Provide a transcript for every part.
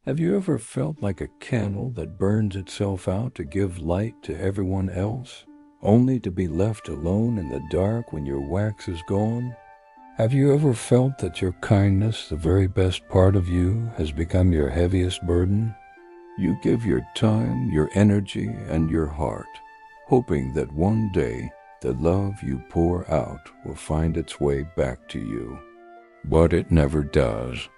Have you ever felt like a candle that burns itself out to give light to everyone else, only to be left alone in the dark when your wax is gone? Have you ever felt that your kindness, the very best part of you, has become your heaviest burden? You give your time, your energy, and your heart, hoping that one day the love you pour out will find its way back to you. But it never does.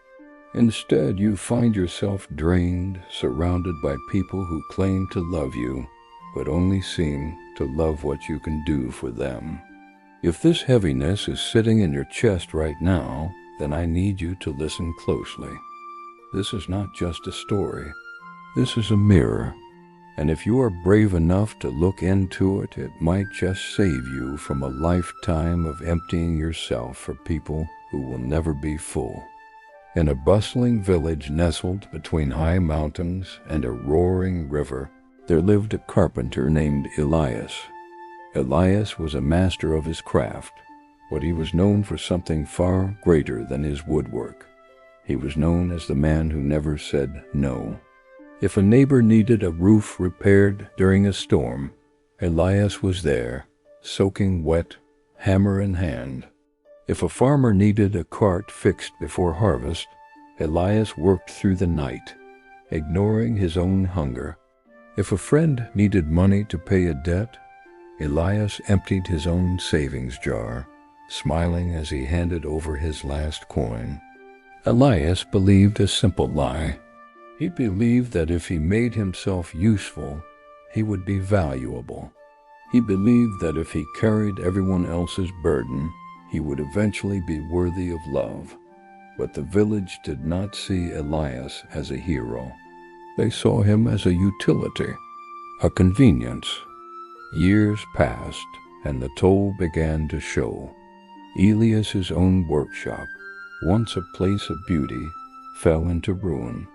Instead, you find yourself drained, surrounded by people who claim to love you, but only seem to love what you can do for them. If this heaviness is sitting in your chest right now, then I need you to listen closely. This is not just a story. This is a mirror. And if you are brave enough to look into it, it might just save you from a lifetime of emptying yourself for people who will never be full. In a bustling village nestled between high mountains and a roaring river, there lived a carpenter named Elias. Elias was a master of his craft, but he was known for something far greater than his woodwork. He was known as the man who never said no. If a neighbor needed a roof repaired during a storm, Elias was there, soaking wet, hammer in hand. If a farmer needed a cart fixed before harvest, Elias worked through the night, ignoring his own hunger. If a friend needed money to pay a debt, Elias emptied his own savings jar, smiling as he handed over his last coin. Elias believed a simple lie. He believed that if he made himself useful, he would be valuable. He believed that if he carried everyone else's burden, he would eventually be worthy of love. But the village did not see Elias as a hero. They saw him as a utility, a convenience. Years passed, and the toll began to show. Elias's own workshop, once a place of beauty, fell into ruin.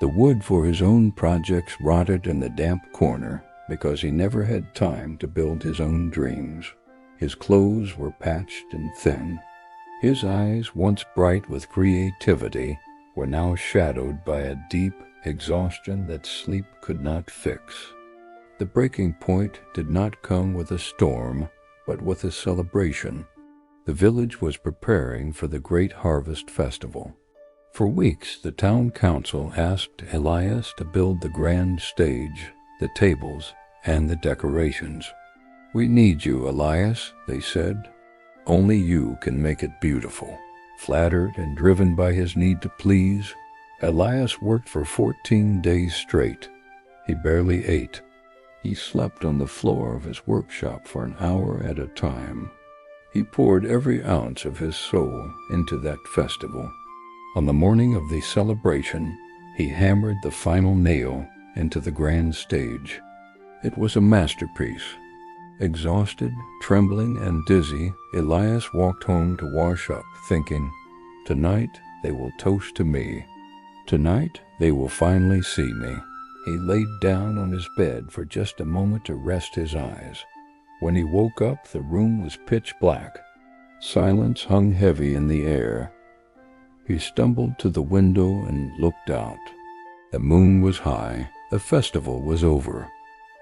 The wood for his own projects rotted in the damp corner because he never had time to build his own dreams. His clothes were patched and thin. His eyes, once bright with creativity, were now shadowed by a deep exhaustion that sleep could not fix. The breaking point did not come with a storm, but with a celebration. The village was preparing for the great harvest festival. For weeks, the town council asked Elias to build the grand stage, the tables, and the decorations. "We need you, Elias," they said. "Only you can make it beautiful." Flattered and driven by his need to please, Elias worked for 14 days straight. He barely ate. He slept on the floor of his workshop for an hour at a time. He poured every ounce of his soul into that festival. On the morning of the celebration, he hammered the final nail into the grand stage. It was a masterpiece. Exhausted, trembling, and dizzy, Elias walked home to wash up, thinking, "Tonight they will toast to me. Tonight they will finally see me." He laid down on his bed for just a moment to rest his eyes. When he woke up, the room was pitch black. Silence hung heavy in the air. He stumbled to the window and looked out. The moon was high. The festival was over.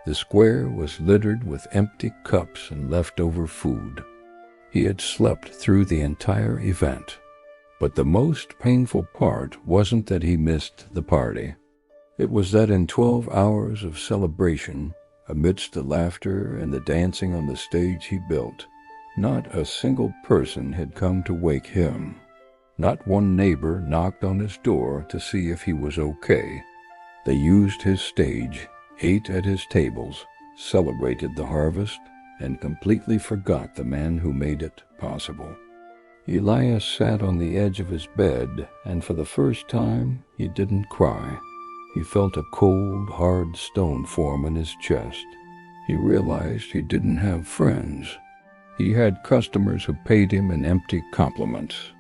The square was littered with empty cups and leftover food. He had slept through the entire event. But the most painful part wasn't that he missed the party. It was that in 12 hours of celebration, amidst the laughter and the dancing on the stage he built, not a single person had come to wake him. Not one neighbor knocked on his door to see if he was okay. They used his stage, ate at his tables, celebrated the harvest, and completely forgot the man who made it possible. Elias sat on the edge of his bed, and for the first time he didn't cry. He felt a cold, hard stone form in his chest. He realized he didn't have friends. He had customers who paid him in empty compliments.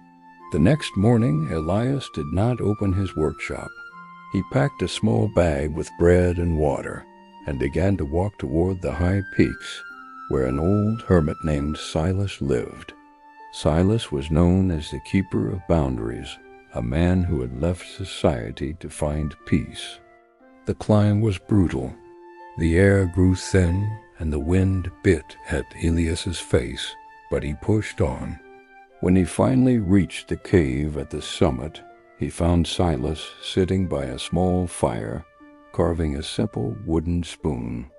The next morning, Elias did not open his workshop. He packed a small bag with bread and water and began to walk toward the high peaks where an old hermit named Silas lived. Silas was known as the keeper of boundaries, a man who had left society to find peace. The climb was brutal. The air grew thin and the wind bit at Elias's face, but he pushed on. When he finally reached the cave at the summit, he found Silas sitting by a small fire, carving a simple wooden spoon.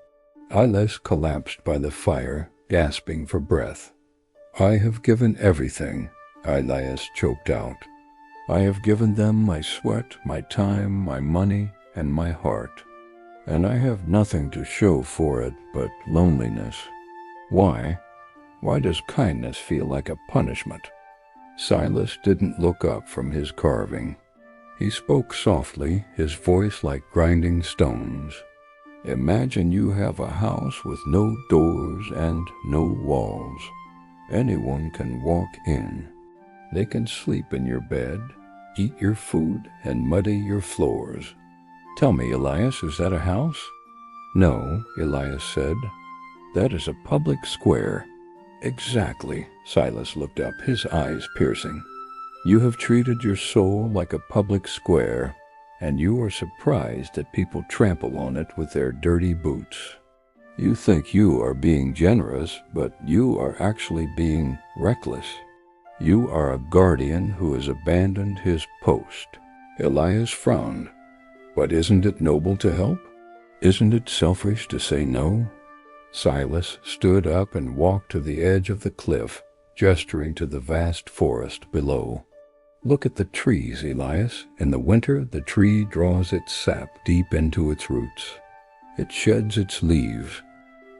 Elias collapsed by the fire, gasping for breath. "I have given everything," Elias choked out. "I have given them my sweat, my time, my money, and my heart. And I have nothing to show for it but loneliness. Why? Why does kindness feel like a punishment?" Silas didn't look up from his carving. He spoke softly, his voice like grinding stones. "Imagine you have a house with no doors and no walls. Anyone can walk in. They can sleep in your bed, eat your food, and muddy your floors. Tell me, Elias, is that a house?" "No," Elias said. "That is a public square." "Exactly," Silas looked up, his eyes piercing. "You have treated your soul like a public square, and you are surprised that people trample on it with their dirty boots. You think you are being generous, but you are actually being reckless. You are a guardian who has abandoned his post." Elias frowned. "But isn't it noble to help? Isn't it selfish to say no?" Silas stood up and walked to the edge of the cliff, gesturing to the vast forest below. "Look at the trees, Elias. In the winter, the tree draws its sap deep into its roots. It sheds its leaves.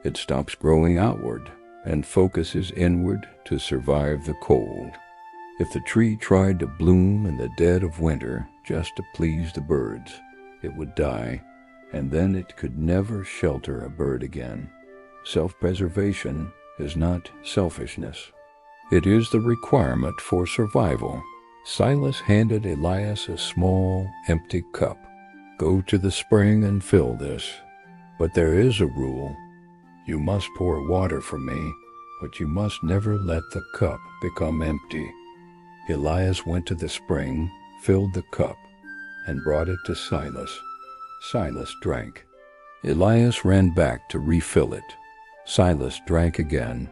It stops growing outward and focuses inward to survive the cold. If the tree tried to bloom in the dead of winter just to please the birds, it would die, and then it could never shelter a bird again. Self-preservation is not selfishness. It is the requirement for survival." Silas handed Elias a small, empty cup. "Go to the spring and fill this. But there is a rule. You must pour water for me, but you must never let the cup become empty." Elias went to the spring, filled the cup, and brought it to Silas. Silas drank. Elias ran back to refill it. Silas drank again.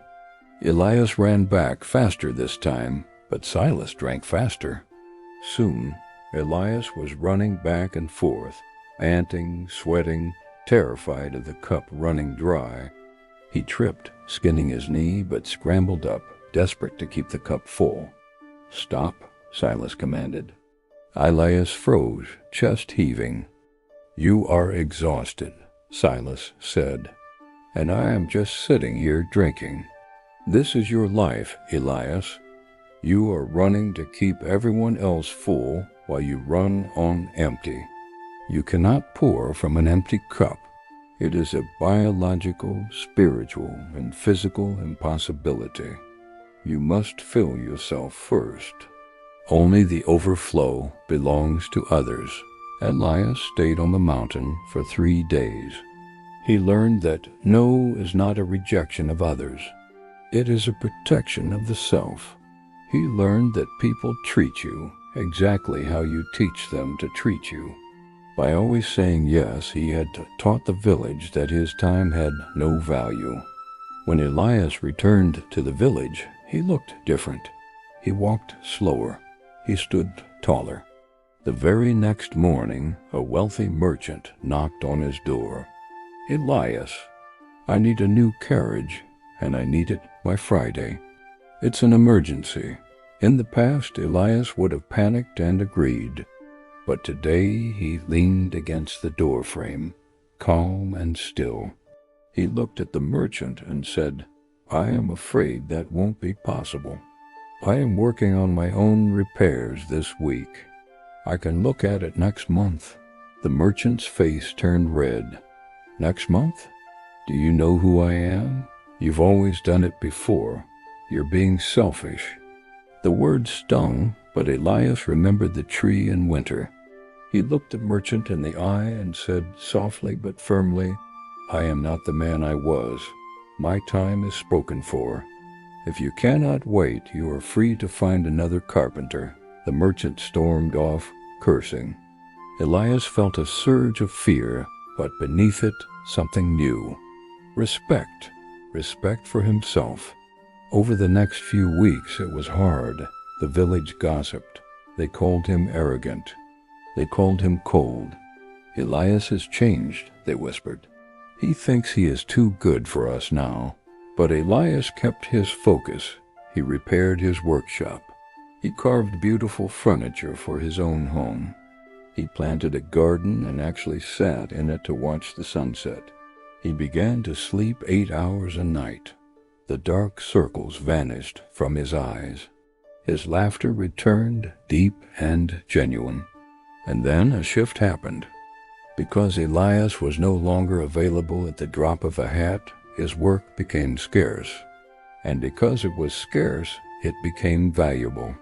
Elias ran back faster this time, but Silas drank faster. Soon, Elias was running back and forth, panting, sweating, terrified of the cup running dry. He tripped, skinning his knee, but scrambled up, desperate to keep the cup full. "Stop," Silas commanded. Elias froze, chest heaving. "You are exhausted," Silas said, "and I am just sitting here drinking. This is your life, Elias. You are running to keep everyone else full while you run on empty. You cannot pour from an empty cup. It is a biological, spiritual, and physical impossibility. You must fill yourself first. Only the overflow belongs to others." Elias stayed on the mountain for 3 days. He learned that no is not a rejection of others. It is a protection of the self. He learned that people treat you exactly how you teach them to treat you. By always saying yes, he had taught the village that his time had no value. When Elias returned to the village, he looked different. He walked slower. He stood taller. The very next morning, a wealthy merchant knocked on his door. "Elias, I need a new carriage, and I need it by Friday. It's an emergency." In the past, Elias would have panicked and agreed, but today he leaned against the doorframe, calm and still. He looked at the merchant and said, "I am afraid that won't be possible. I am working on my own repairs this week. I can look at it next month." The merchant's face turned red. "Next month? Do you know who I am? You've always done it before. You're being selfish." The word stung, but Elias remembered the tree in winter. He looked the merchant in the eye and said softly but firmly, "I am not the man I was. My time is spoken for. If you cannot wait, you are free to find another carpenter. The merchant stormed off, cursing. Elias felt a surge of fear, but beneath it, something new. Respect. Respect for himself. Over the next few weeks, it was hard. The village gossiped. They called him arrogant. They called him cold. Elias has changed, they whispered. He thinks he is too good for us now. But Elias kept his focus. He repaired his workshop. He carved beautiful furniture for his own home. He planted a garden and actually sat in it to watch the sunset. He began to sleep 8 hours a night. The dark circles vanished from his eyes. His laughter returned, deep and genuine. And then a shift happened. Because Elias was no longer available at the drop of a hat, his work became scarce. And because it was scarce, it became valuable.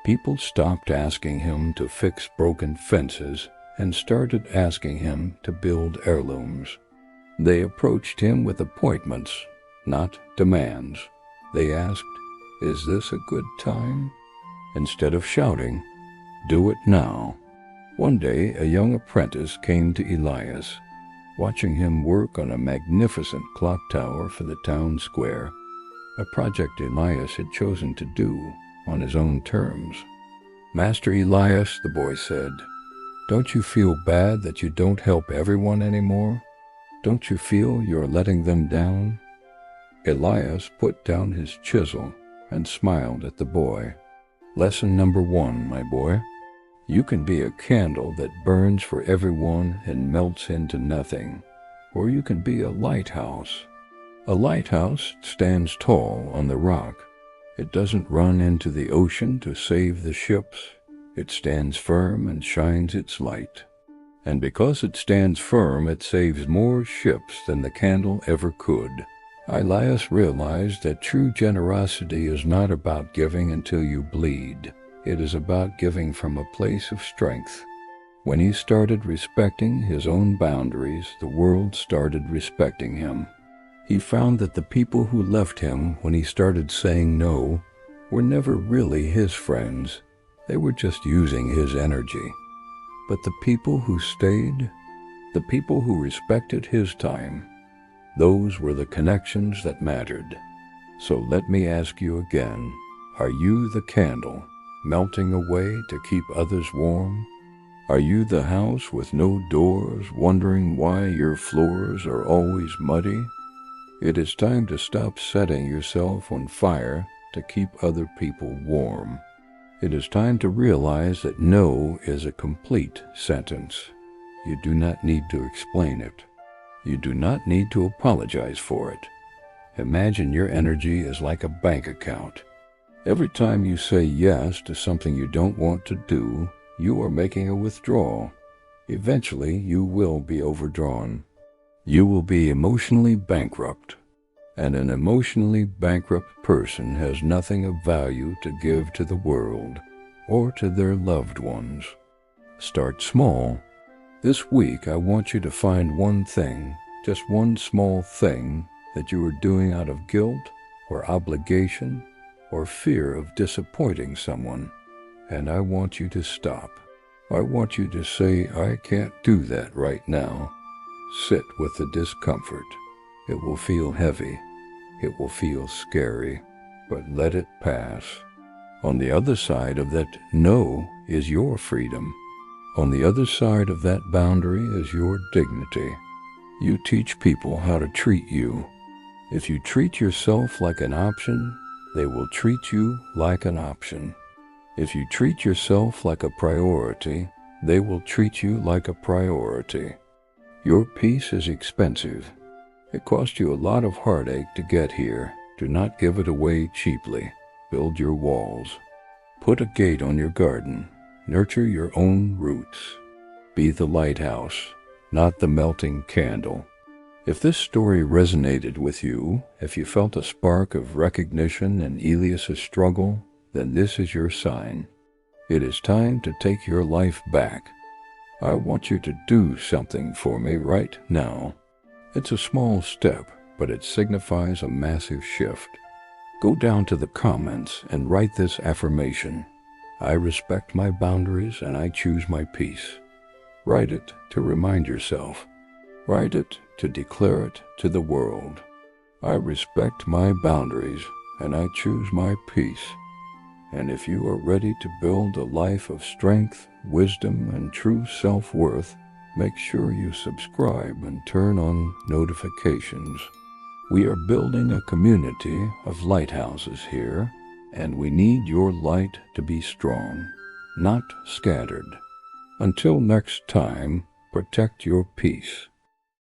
People stopped asking him to fix broken fences and started asking him to build heirlooms. They approached him with appointments, not demands. They asked, "Is this a good time?" Instead of shouting, "Do it now." One day, a young apprentice came to Elias, watching him work on a magnificent clock tower for the town square, a project Elias had chosen to do on his own terms. "Master Elias," the boy said, "don't you feel bad that you don't help everyone anymore? Don't you feel you're letting them down?" Elias put down his chisel and smiled at the boy. "Lesson number 1, my boy. You can be a candle that burns for everyone and melts into nothing, or you can be a lighthouse. A lighthouse stands tall on the rock. It doesn't run into the ocean to save the ships. It stands firm and shines its light. And because it stands firm, it saves more ships than the candle ever could." Elias realized that true generosity is not about giving until you bleed. It is about giving from a place of strength. When he started respecting his own boundaries, the world started respecting him. He found that the people who left him when he started saying no were never really his friends. They were just using his energy. But the people who stayed, the people who respected his time, those were the connections that mattered. So let me ask you again, are you the candle melting away to keep others warm? Are you the house with no doors, wondering why your floors are always muddy? It is time to stop setting yourself on fire to keep other people warm. It is time to realize that no is a complete sentence. You do not need to explain it. You do not need to apologize for it. Imagine your energy is like a bank account. Every time you say yes to something you don't want to do, you are making a withdrawal. Eventually, you will be overdrawn. You will be emotionally bankrupt. And an emotionally bankrupt person has nothing of value to give to the world or to their loved ones. Start small. This week, I want you to find one thing, just one small thing that you are doing out of guilt or obligation or fear of disappointing someone, and I want you to stop. I want you to say, "I can't do that right now." Sit with the discomfort. It will feel heavy. It will feel scary, but let it pass. On the other side of that no is your freedom. On the other side of that boundary is your dignity. You teach people how to treat you. If you treat yourself like an option, they will treat you like an option. If you treat yourself like a priority, they will treat you like a priority. Your peace is expensive. It cost you a lot of heartache to get here. Do not give it away cheaply. Build your walls. Put a gate on your garden. Nurture your own roots. Be the lighthouse, not the melting candle. If this story resonated with you, if you felt a spark of recognition in Elias' struggle, then this is your sign. It is time to take your life back. I want you to do something for me right now. It's a small step, but it signifies a massive shift. Go down to the comments and write this affirmation. I respect my boundaries and I choose my peace. Write it to remind yourself. Write it to declare it to the world. I respect my boundaries and I choose my peace. And if you are ready to build a life of strength, wisdom, and true self-worth, make sure you subscribe and turn on notifications. We are building a community of lighthouses here, and we need your light to be strong, not scattered. Until next time, protect your peace.